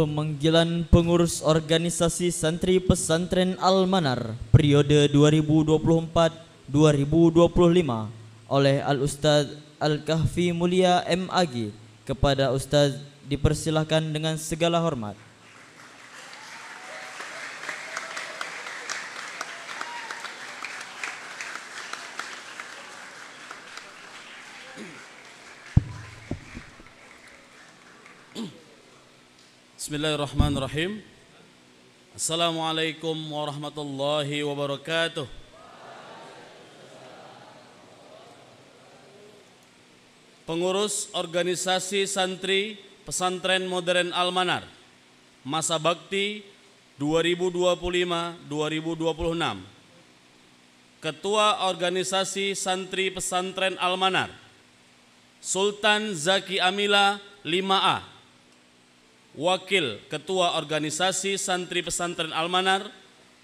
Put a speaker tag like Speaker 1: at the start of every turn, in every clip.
Speaker 1: Pemanggilan pengurus organisasi santri pesantren Al-Manar periode 2024-2025 oleh Al-Ustaz Al-Kahfi Mulia MAG. Kepada Ustaz dipersilahkan dengan segala hormat.
Speaker 2: Bismillahirrahmanirrahim. Assalamualaikum warahmatullahi wabarakatuh. Pengurus organisasi santri pesantren modern Al-Manar masa bakti 2025-2026. Ketua organisasi santri pesantren Al-Manar Sultan Zaki Amila 5A. Wakil Ketua Organisasi Santri Pesantren Al-Manar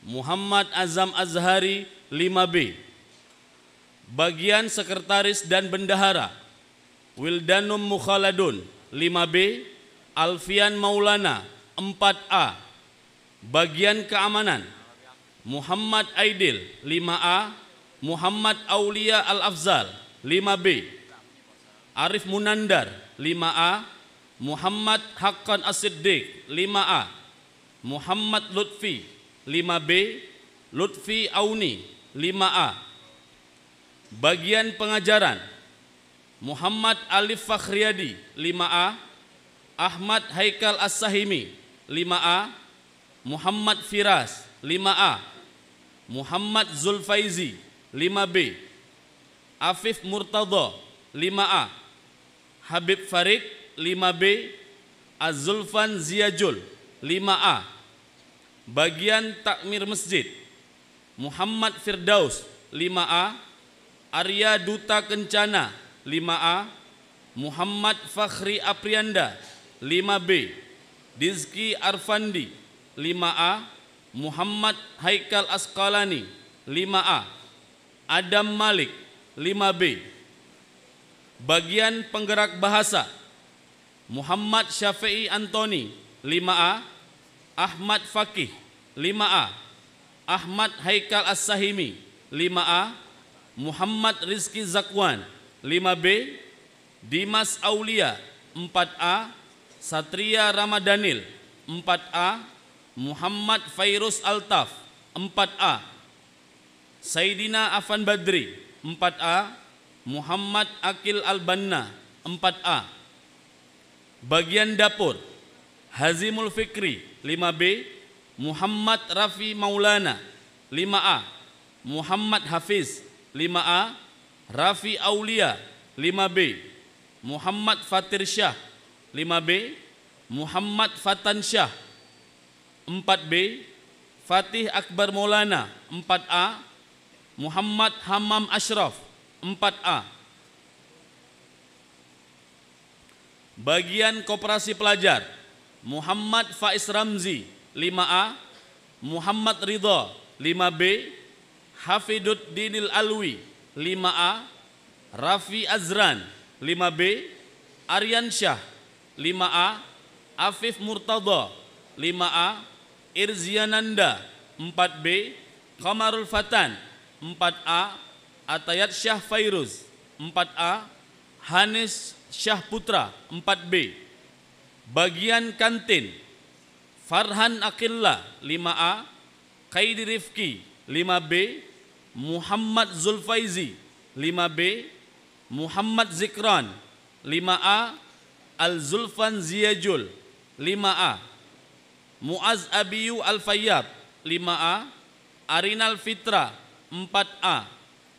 Speaker 2: Muhammad Azam Azhari 5B. Bagian Sekretaris dan Bendahara Wildanum Mukhaladun 5B, Alfian Maulana 4A. Bagian Keamanan Muhammad Aidil 5A, Muhammad Aulia Al-Afzal 5B, Arif Munandar 5A, Muhammad Haqqan As-Siddiq 5A, Muhammad Lutfi 5B, Lutfi Auni 5A. Bagian Pengajaran Muhammad Alif Fakhriyadi 5A, Ahmad Haikal As-Sahimi 5A, Muhammad Firas 5A, Muhammad Zulfaizi 5B, Afif Murtadha 5A, Habib Farid 5B, Az-Zulfan Ziyajul 5A. Bagian Takmir Masjid Muhammad Firdaus 5A, Arya Duta Kencana 5A, Muhammad Fakhri Aprianda 5B, Dizki Arfandi 5A, Muhammad Haikal Asqalani 5A, Adam Malik 5B. Bagian Penggerak Bahasa Muhammad Syafi'i Antoni 5A, Ahmad Fakih 5A, Ahmad Haikal As-Sahimi 5A, Muhammad Rizki Zakwan 5B, Dimas Aulia 4A, Satria Ramadanil 4A, Muhammad Fairuz Altaf 4A, Saidina Afan Badri 4A, Muhammad Akil Al-Banna 4A. Bagian Dapur Hazimul Fikri 5B, Muhammad Rafi Maulana 5A, Muhammad Hafiz 5A, Rafi Aulia 5B, Muhammad Fatir Syah 5B, Muhammad Fatan Syah 4B, Fatih Akbar Maulana 4A, Muhammad Hammam Ashraf 4A. Bagian Koperasi Pelajar Muhammad Faiz Ramzi 5A, Muhammad Ridha 5B, Hafidud Dinil Alwi 5A, Rafi Azran 5B, Aryan Syah 5A, Afif Murtadha 5A, Irziananda 4B, Qamarul Fatan 4A, Atayat Syah Fairuz 4A, Hanis Syah Putra 4B. Bagian Kantin Farhan Akilla 5A, Qaidi Rifki 5B, Muhammad Zulfaizi 5B, Muhammad Zikran 5A, Al-Zulfan Ziyajul 5A, Muaz Abiyu Al-Fayyab 5A, Arinal Fitra 4A,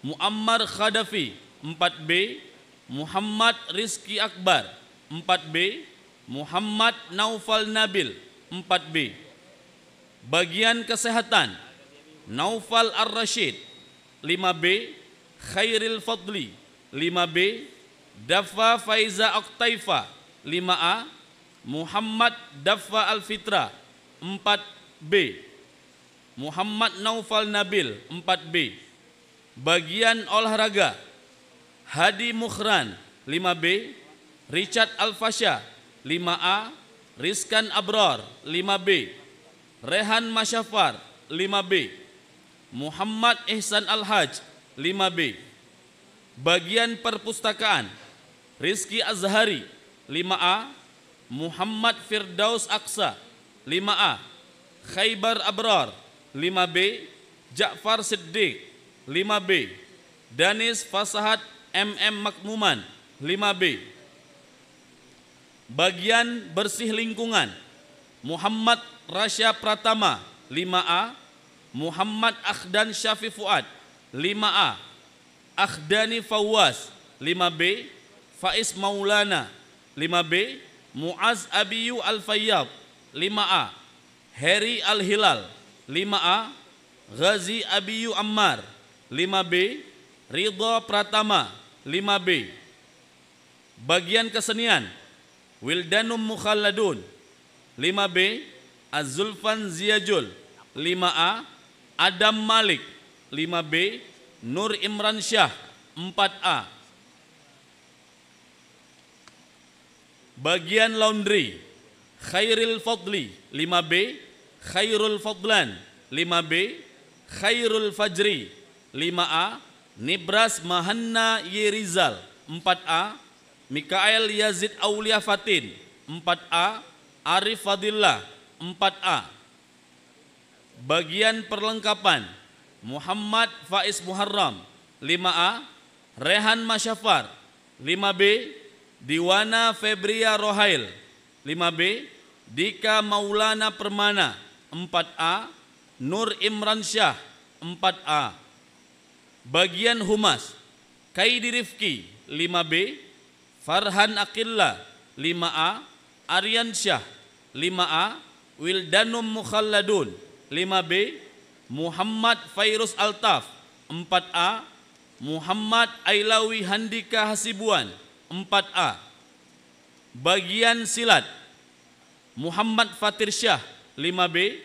Speaker 2: Muammar Khadafi 4B, Muhammad Rizki Akbar 4B, Muhammad Naufal Nabil 4B. Bagian Kesehatan Naufal Ar-Rashid 5B, Khairil Fadli 5B, Dafa Faiza Oktaifa 5A, Muhammad Dafa Al-Fitra 4B, Muhammad Naufal Nabil 4B. Bagian Olahraga Hadi Mukhran 5B, Richard Al-Fasya 5A, Rizkan Abrar 5B, Rehan Masyafar 5B, Muhammad Ihsan Al-Haj 5B. Bagian perpustakaan, Rizki Azhari 5A, Muhammad Firdaus Aksa 5A, Khaybar Abrar 5B, Ja'far Siddiq 5B, Danis Fasahat MM Makmuman 5B. Bagian bersih lingkungan, Muhammad Rasya Pratama 5A, Muhammad Akhdan Syafi Fuad 5A, Akhdani Fawaz 5B, Faiz Maulana 5B, Muaz Abiyu Al-Fayyab 5A, Heri Al-Hilal 5A, Ghazi Abiyu Ammar 5B, Ridho Pratama 5B. Bagian kesenian, Wildanum Mukhalladun 5B, Az-Zulfan Ziyajul 5A, Adam Malik 5B, Nur Imran Syah 4A. Bagian laundry, Khairil Fadli 5B, Khairul Fadlan 5B, Khairul Fajri 5A, Nibras Mahanna Yerizal 4A, Mikael Yazid Aulia Fatin 4A, Arif Fadillah 4A. Bagian perlengkapan, Muhammad Faiz Muharram 5A, Rehan Masyafar 5B, Diwana Febria Rohail 5B, Dika Maulana Permana 4A, Nur Imran Syah 4A. Bagian humas, Kaidi Rifki 5B, Farhan Aqillah 5A, Aryan Syah 5A, Wildanum Mukhalladun 5B, Muhammad Fairuz Altaf 4A, Muhammad Ailawi Handika Hasibuan 4A. Bagian silat, Muhammad Fatir Syah 5B,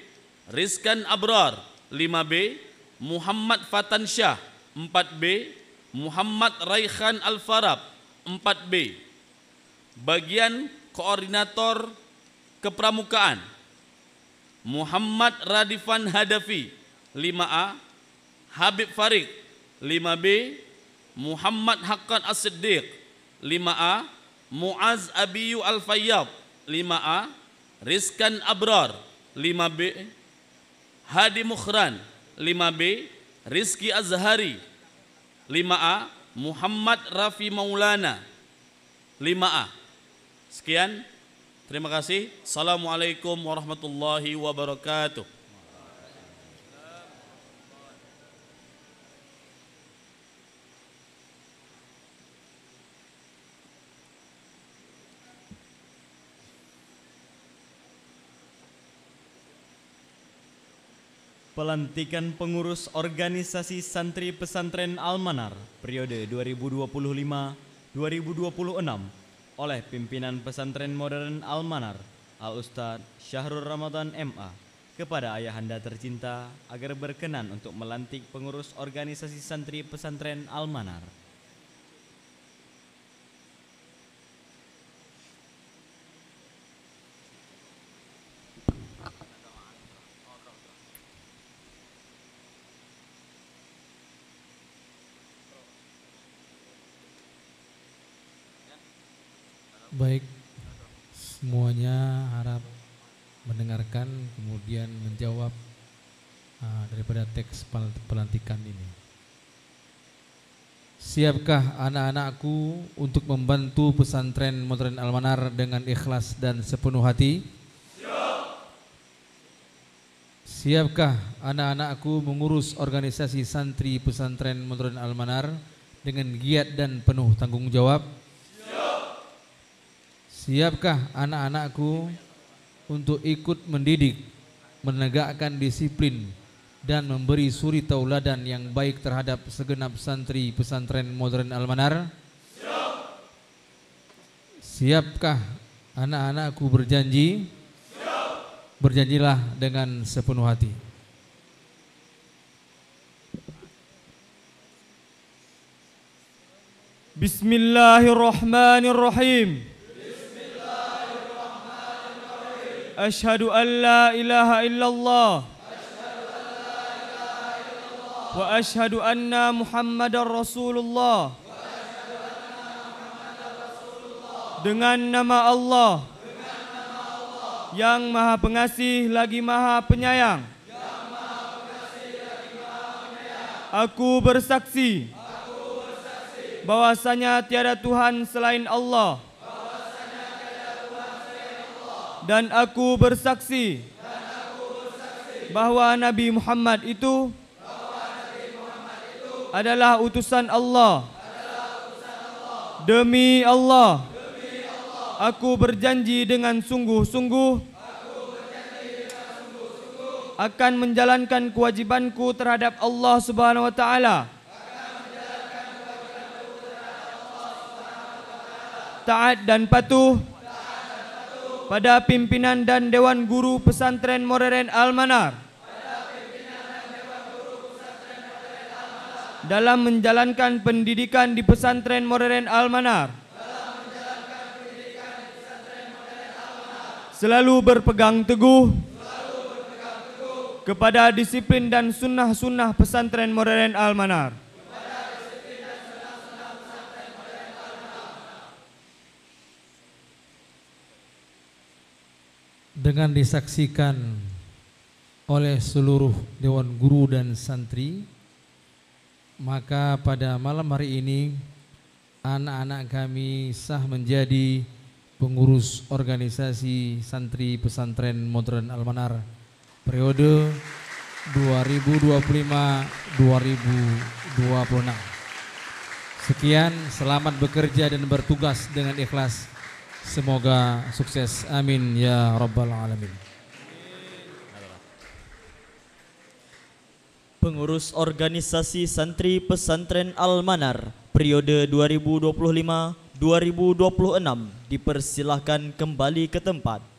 Speaker 2: Rizkan Abrar 5B, Muhammad Fatan Syah 4B, Muhammad Raikhan Al-Farab 4B. Bagian koordinator kepramukaan, Muhammad Radifan Hadafi 5A, Habib Farid 5B, Muhammad Haqqan As-Siddiq 5A, Muaz Abiyu Al-Fayyab 5A, Rizkan Abrar 5B, Hadi Mukhran 5B, Rizki Azhari 5A, Muhammad Rafi Maulana 5A. Sekian, terima kasih. Assalamualaikum warahmatullahi wabarakatuh.
Speaker 1: Pelantikan pengurus organisasi santri pesantren Al-Manar periode 2025-2026 oleh pimpinan pesantren modern Al-Manar, Al-Ustadz Syahrul Ramadan MA, kepada ayahanda tercinta agar berkenan untuk melantik pengurus organisasi santri pesantren Al-Manar.
Speaker 3: Baik, semuanya harap mendengarkan kemudian menjawab daripada teks pelantikan ini. Siapkah anak-anakku untuk membantu pesantren modern Al-Manar dengan ikhlas dan sepenuh hati? Siap. Siapkah anak-anakku mengurus organisasi santri pesantren modern Al-Manar dengan giat dan penuh tanggung jawab? Siapkah anak-anakku untuk ikut mendidik, menegakkan disiplin, dan memberi suri tauladan yang baik terhadap segenap santri pesantren modern Al-Manar? Siap. Siapkah anak-anakku berjanji? Siap. Berjanjilah dengan sepenuh hati.
Speaker 1: Bismillahirrahmanirrahim. أشهد أن لا إله إلا الله وأشهد أن محمدًا رسول الله. Dengan nama Allah yang Maha Pengasih lagi Maha Penyayang, aku bersaksi bahwasanya tiada Tuhan selain Allah, dan aku bersaksi bahwa Nabi Muhammad itu adalah utusan Allah. Demi Allah, aku berjanji dengan sungguh-sungguh akan menjalankan kewajibanku terhadap Allah Subhanahu wa taala, taat dan patuh pada pimpinan dan Dewan Guru Pesantren Modern Al-Manar dalam menjalankan pendidikan di Pesantren Modern Al-Manar, selalu berpegang teguh kepada disiplin dan sunnah-sunnah Pesantren Modern Al-Manar.
Speaker 3: Dengan disaksikan oleh seluruh Dewan Guru dan Santri, maka pada malam hari ini anak-anak kami sah menjadi pengurus organisasi Santri Pesantren Modern Al-Manar periode 2025-2026. Sekian, selamat bekerja dan bertugas dengan ikhlas. Semoga sukses. Amin ya rabbal alamin.
Speaker 4: Pengurus organisasi Santri Pesantren Al-Manar periode 2025-2026 dipersilahkan kembali ke tempat.